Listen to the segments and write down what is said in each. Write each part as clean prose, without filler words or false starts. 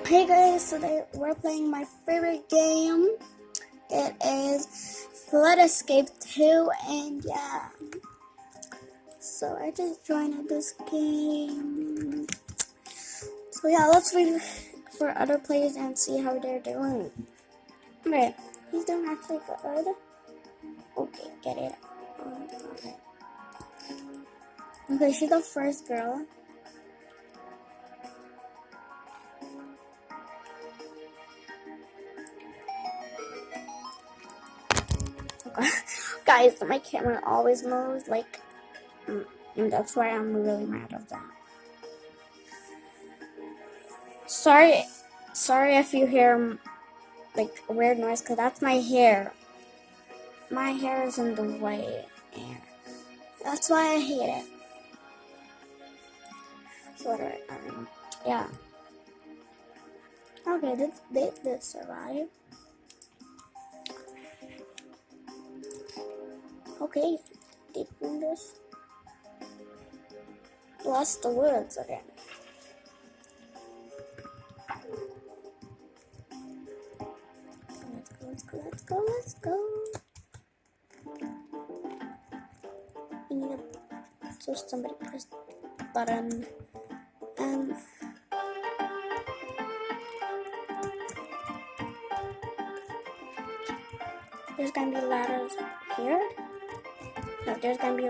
Hey guys, today we're playing my favorite game. It is Flood Escape 2, and yeah. So I just joined this game. So yeah, let's wait for other players and see how they're doing. Okay, he's doing actually good. Okay, get it. Okay. Okay, she's the first girl. Guys, my camera always moves, and that's why I'm really mad at that. Sorry if you hear like a weird noise, cause that's my hair. My hair is in the way, and that's why I hate it. So yeah. Okay, they did survive. Okay, deep windows. Lost the woods again. Let's go. We need so somebody press the button. There's gonna be ladders here. No, there's gonna be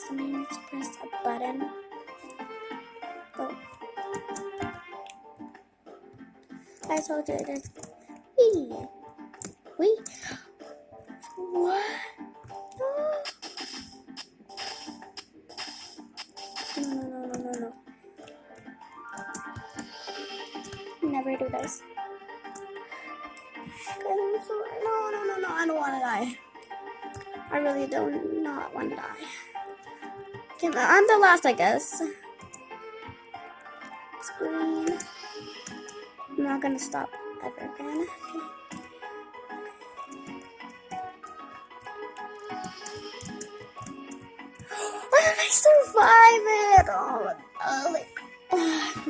somebody needs to press a button. Go. I told you there's Wait. What? No. Never do this. I'm sorry. No. I don't want to die. I really do not want to die. Okay, I'm the last, I guess. It's green. I'm not gonna stop ever again. Why did I survive it?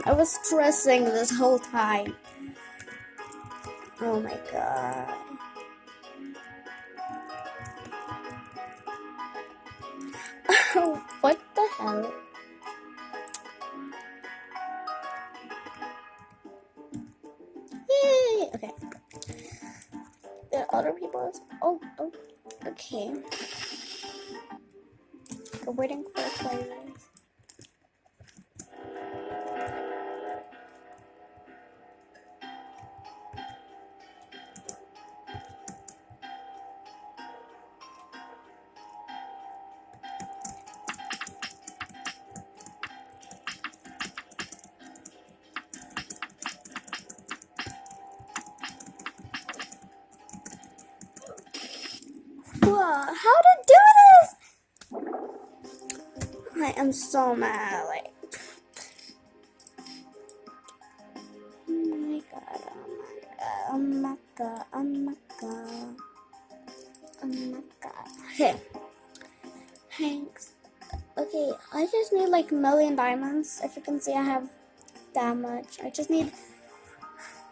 I was stressing this whole time. Oh my god. What the hell? Yay! Okay. There are other people. Oh. Okay. We're waiting for players. Whoa, how to do this? I am so mad. Oh my god. Okay. Thanks. Okay, I just need like 1,000,000 diamonds. If you can see, I have that much. I just need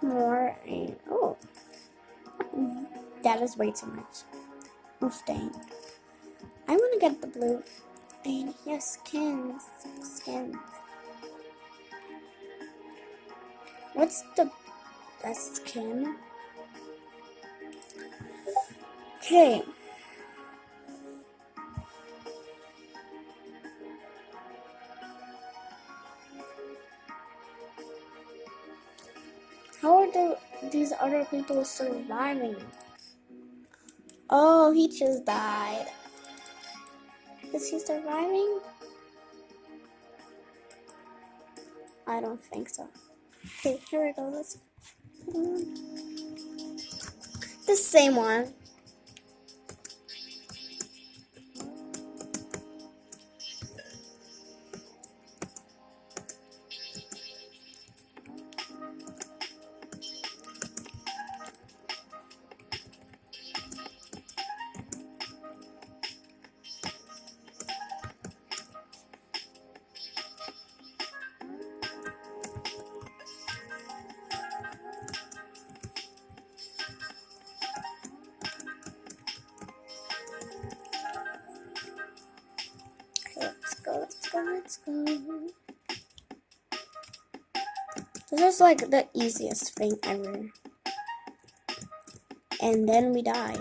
more. And oh, that is way too much. Oh, dang. I want to get the blue. And yes, skins. What's the best skin? Okay. How are these other people surviving? Oh, he just died. Is he surviving? I don't think so. Okay, here we go. Let's the same one. Let's go. This is like the easiest thing ever. And then we die.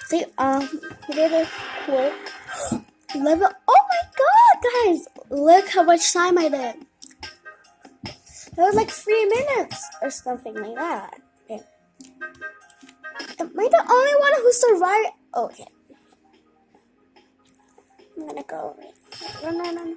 See, we did a quick level. Oh my god, guys! Look how much time I did. That was like 3 minutes or something like that. Okay. Am I the only one who survived? Okay. I'm gonna go. No.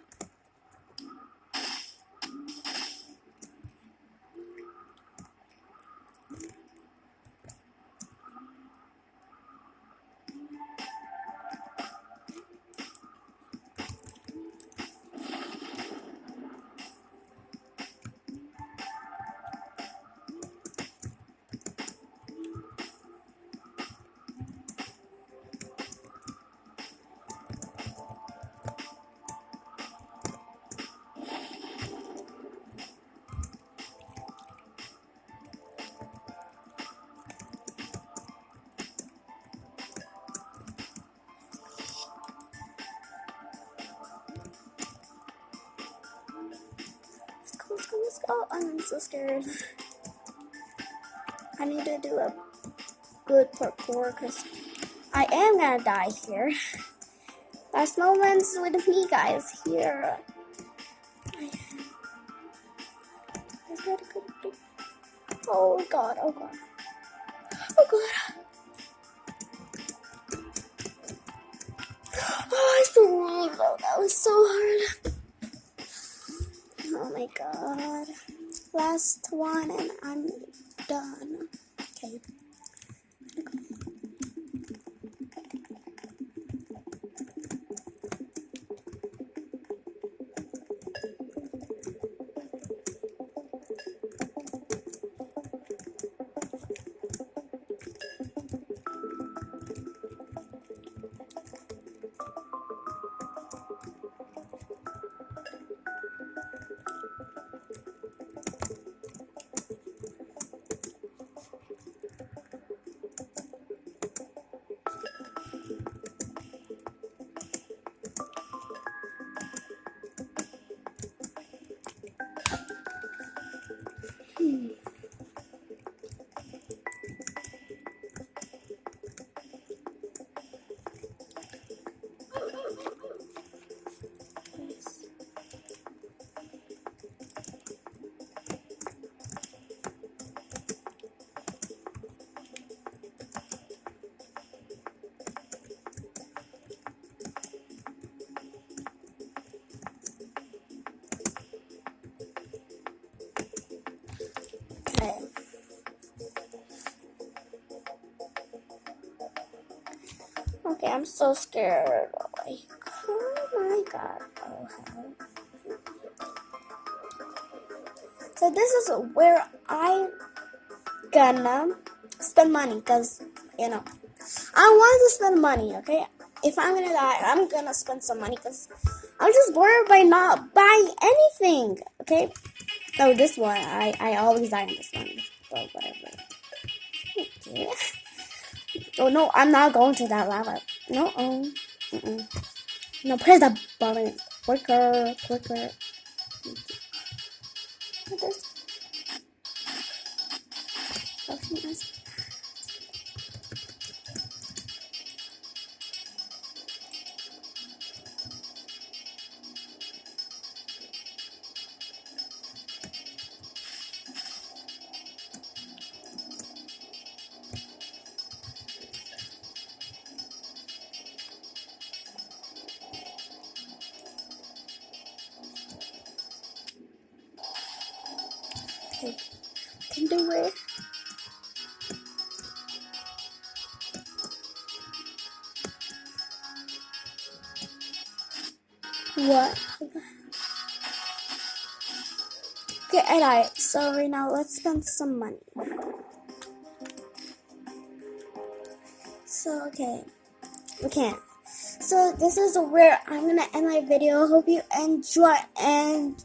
Let's go. I'm so scared. I need to do a good parkour because I am gonna die here. There's no one's with me, guys. Here. Oh god. Oh god. Oh, it's so long. Oh, that was so hard. Oh my god. Last one and I'm done. Okay. Okay, I'm so scared. Like, oh my god. Oh, hell. So this is where I'm gonna spend money because, I want to spend money, okay? If I'm gonna die, I'm gonna spend some money because I'm just bored by not buying anything, okay? No, this one, I always die in this one, but whatever. Okay. Oh no, I'm not going to that lava. No, no, press the button. Quicker. Okay, can do it. What? Okay, I died. So right now, let's spend some money. So, okay. We can't. So, this is where I'm gonna end my video. Hope you enjoy and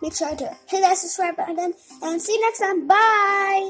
make sure to hit that subscribe button and see you next time. Bye!